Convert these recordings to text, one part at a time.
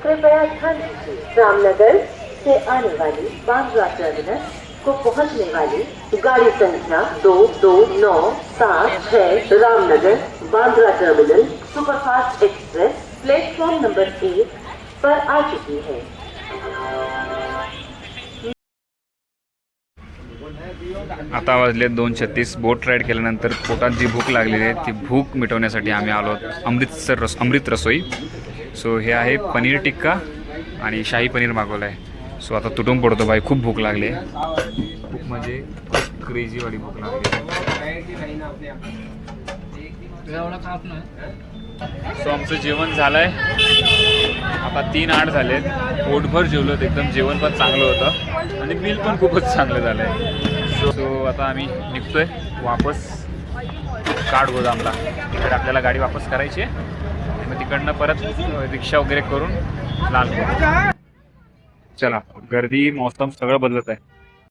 कृपया ध्यान दीजिए, रामनगर से आने वाली बांद्रा टर्मिनस को पहुंचने वाली गाड़ी संख्या 2297 Ramnagar Bandra terminal superfast express platform number 1 पर आ चुकी है। आता वाजले 2:36। बोट राईड केल्यानंतर पोटात जी भूक लागलेली आहे ती भूक मिटवण्यासाठी आम्ही आलो अमृत रसोई। सो हे आहे पनीर टिक्का आणि शाही पनीर मागवलं आहे। सो आता तुटून पडतो बाई, खूप भूक लागली आहे, खूप म्हणजे खूप क्रेझीवाली भूक लागली आहे। सो आमचं जेवण झालं आहे, आता 3:08 झाले, पोटभर जेवलो, एकदम जेवण पण चांगलं होतं आणि बिल पण खूपच चांगलं झालं आहे। सो आता आम्ही निघतोय वापस काठगोदामला। तिकडे आपल्याला गाडी वापस करायची आहे, मग तिकडनं परत रिक्षा वगैरे करून लाल। चला, गर्दी मौसम सगळं बदलत आहे।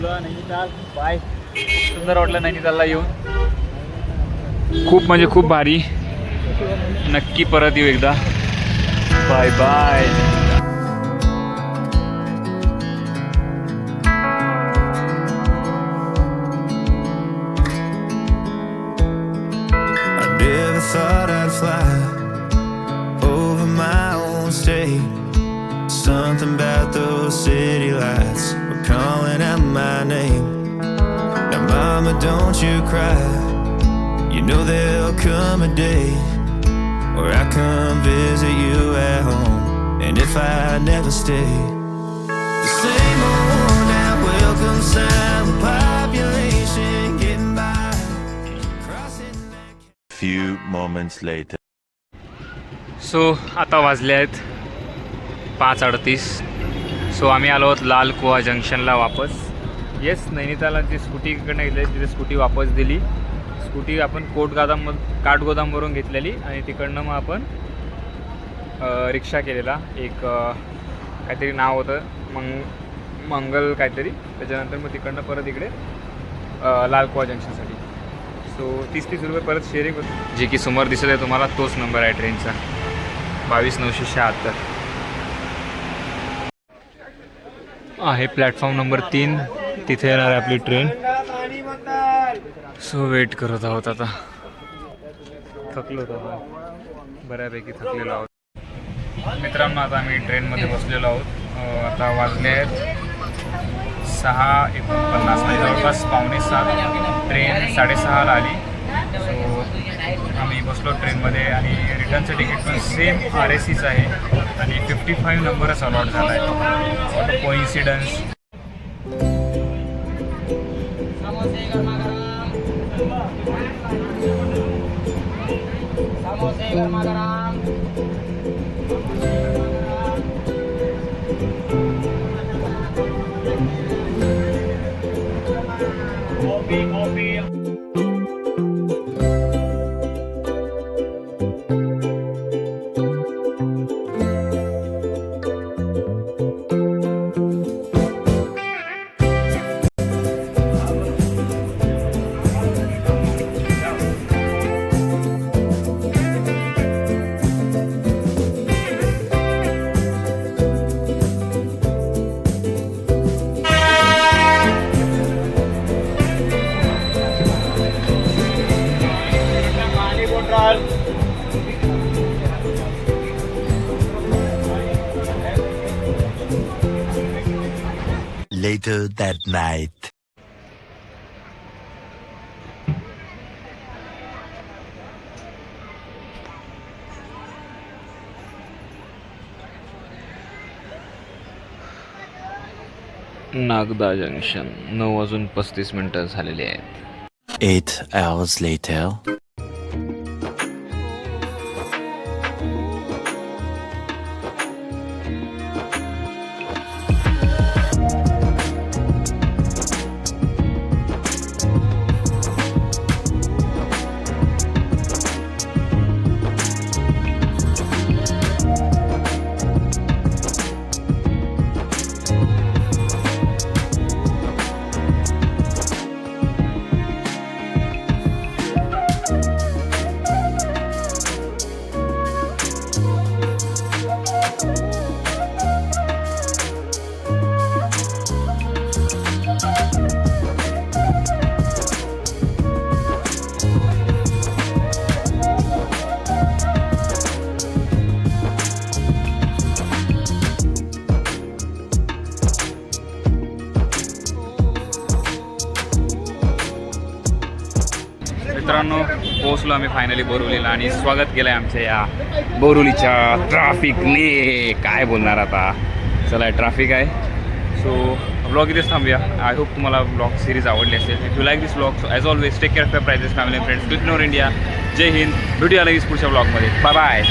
नैनिताल बाय, सुंदर वाटलं नैनितालला येऊन, खूप म्हणजे खूप भारी। नक्की परत येऊ एकदा। Bye bye. Thought I'd fly over my own state. Something about those city lights were calling out my name. Now mama, don't you cry, you know there'll come a day where I come visit you at home. And if I never stay, the same old now welcome sign with population getting by, crossing that. Few moments later. So आता वाजले आहेत 5:38। So आम्ही आलो आहोत लाल कुआ जंक्शनला वापस। Yes, नैनितालाची scooty इकडनं घेतली, तिथे स्कूटी वापस दिली। स्कूटी आपण काठगोदामवरून घेतलेली आणि तिकडनं मग आपण रिक्षा केलेला, एक काहीतरी नाव होतं मंगल काहीतरी, त्याच्यानंतर मग तिकडनं परत इकडे लाल कुआ जंक्शनसाठी। सो 30-30 रुपये परत शेअरिंग होती। जे की समोर दिसत आहे तुम्हाला तोच नंबर आहे ट्रेनचा, 22,976 आहे प्लॅटफॉर्म नंबर 3। तिथे येणार आहे आपली ट्रेन। सो वेट करत आहोत आता, थकलो होतो बऱ्यापैकी, थकलेलो आहोत मित्रांनो। आता आम्ही ट्रेनमध्ये बसलेलो आहोत। आता वाजले आहेत 6:49, म्हणजे जवळपास 6:45। ट्रेन 6:30ला आली। सो आम्ही बसलो ट्रेनमध्ये आणि रिटर्नचं तिकीट पण सेम RACच आहे आणि 55 नंबरच अलॉट झाला आहे। What a coincidence. Later that night. Nagda junction 9:35 झालेले आहेत। 8 hours later. पोचलो आम्ही फायनली बोरिवलीला आणि स्वागत केलं आहे आमच्या या बोरिवलीच्या ट्रॅफिकने. काय बोलणार आता, चला ट्रॅफिक आहे. सो ब्लॉग इथेच थांबूया. आय होप तुम्हाला ब्लॉग सिरीज आवडली असेल. If you like this blog as always take care of your prizes family friends. Click नोर इंडिया. जय हिंद. भेटूया लगेच पुढच्या ब्लॉगमध्ये. Bye bye.